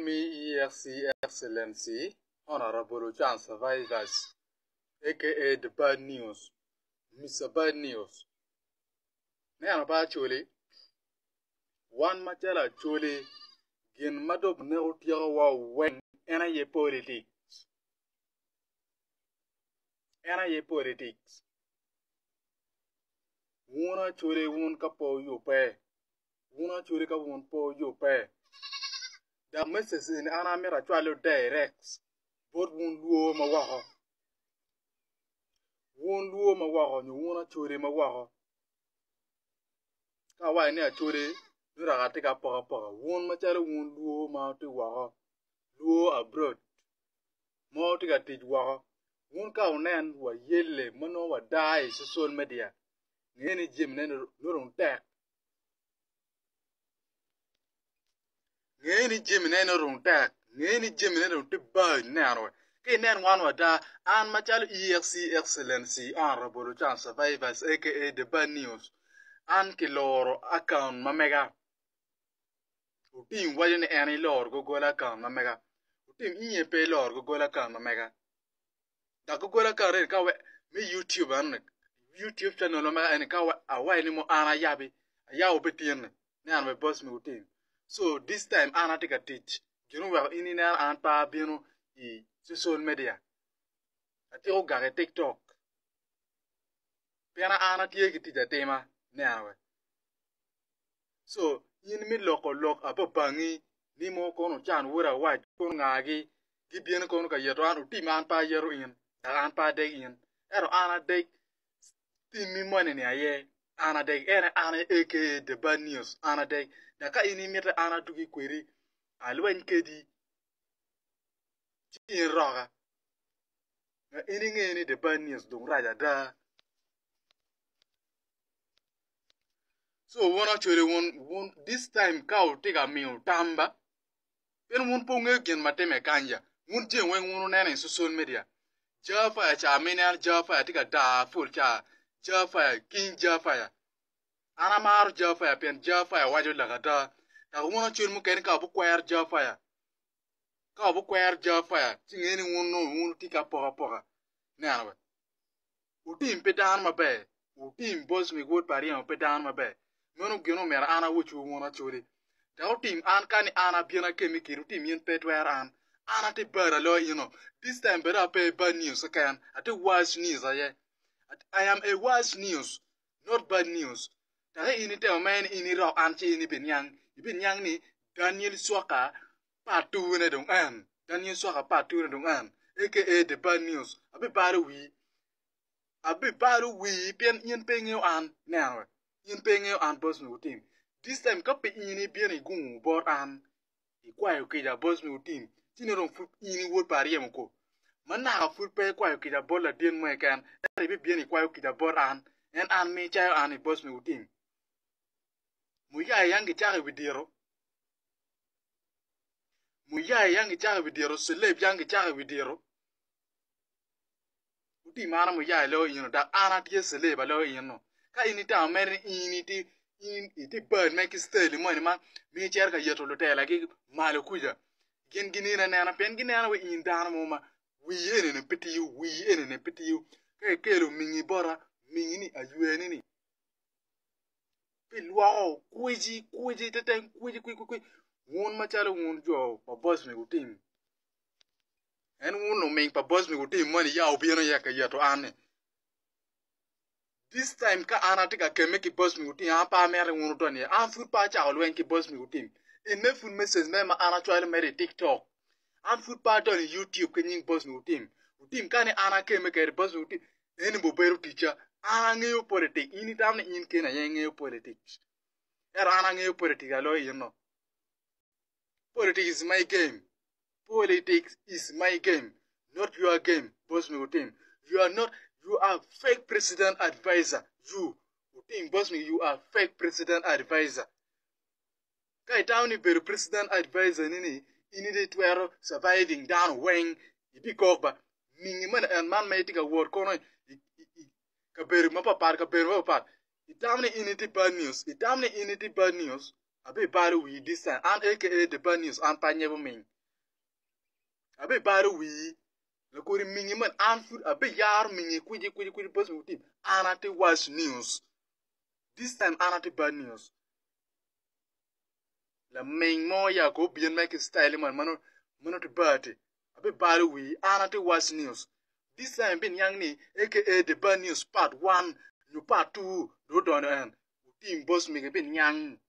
me EFC Excellency, Honorable John Survivors, aka the Bad News, Mr. Bad News. Now, actually, one matter actually, gin madob ne utiawa when ena ye politics. Ena ye politics. Wuna actually wun kapo you pay. Wuna actually ka wun po you pay. The message in Anamira actually directs. Both wun luo mawaho. Wun luo mawaho, you wuna actually mawaho. Kawa ni actually, nura gatika papa. Wun machalo wun luo mauti waho. Luo abroad. Mauti gatij waho. Wun ka unen wa yelle mano wa die social media. Ngeni jim nene nurung tek. Ngeni jim nene rung tek. Ngeni jim nene rung tibay nero. Ke nen wan wa da an machalo EFC Excellency Honorable John Survivors aka the Bad News. An ki loro account mamega. Utim wajen eni lor go gola account mamega. Utim inye pay lor go gola account mamega. Da go gola account ren ka we me YouTube an YouTube channel mamega eni ka we awai ni mo ana yabi. Ayaw betien ne an we boss me utim. So this time ana take a teach. Gino wa ini na an pa bieno I social media. Ati o gare TikTok. Piana ana tie ki tija tema ne an we. So yin mi loko aba bangi ni mo kono chan wura wa kono ngagi gi bien kono ka yeto an uti man pa yero in an pa de in ero ana de tin mi money ni aye ana de ene ana aka the Bad News ana de da ka ini meta ana tuki kweri alwen kedi tin roga na ini ngeni the Bad News dong raja da. So one actually one this time cow take a meal tamba. Then one pong again mateme kanja. One jing when one in social media. Jaffa cha mena Jaffa take a da full cha. Jaffa king Jaffa. Anamar Jaffa pen Jaffa waju lagata. Na one actually mukenika bukwire Jaffa. Ka bukwire Jaffa. Ting any one no one tika poha. Now. Utim pedan mabe. Utim boss me good parian pedan mabe. Mono gino mera ana wuchu wona chori. Tao team an kani ana biena kemi kiru team yen petwer an. Ana te bara lo This time better pay bad news again. Ate worse news aye. I am a worse news, not bad news. Tare ini te omen ini ro anchi ini binyang. Ibinyang ni Daniel Swaka part 2 ne dong an. Daniel Swaka part 2 ne dong an. AKA the Bad News. Abi baru wi pen yen pengyo an now. In paying and boss me with him. This time, copy in bien a goon board and a quiet kid boss me with him. Tinner foot in wood pariamco. Mana foot pay quiet kid a ball at den way can, and be bien a quiet kid a board and me child and a boss me with him. Muya young child with dear. Muya young child with dear, slave young child with dear. Uti mana muya low that Anna tears slave a low Ka inita meri iti bird make style money man me cherka yeto lotela ki malukuja ginina na pen ginana we in dana moma we ene pity you kero mingi bora mingi ni ayueni ni pilwa kuiji teten kuiji won machalo won jo pa boss me utim en won no me pa boss me utim money ya obieno yaka yeto ane. This time ka ana tika keme ki boss mi utim apa mere wonu doni an food pa cha olwen ki boss mi utim in me food message me ma ana chwa mere TikTok an food pa doni YouTube kenying boss mi utim kani ana keme ke boss mi utim eni bo beru teacher ana ngeyo politics ini tamne in kena yengeyo politics era ana ngeyo politics alo politics is my game. Politics is my game, not your game, boss mi utim. You are fake president advisor. You think boss me, you are fake president advisor. Kai tawni beru president advisor nini inide twero surviving down wing ibi kokba mingi man and man may take a word kono ka beru mapa par ka beru mapa itamni initi bad news Abe bari we this time. And aka the bad news. And pa never ming. Abe bari we. Le kori mingi man. And food. Abe yar mingi. Kwiji bus me team. Anate was news. This time anate bad news. La ming mo ya go bien make style man. Mano te bate. Abe bari we. Anate was news. This time ben yang ni. Aka the bad news part 1. No part 2. No done end. Team boss me ben yang.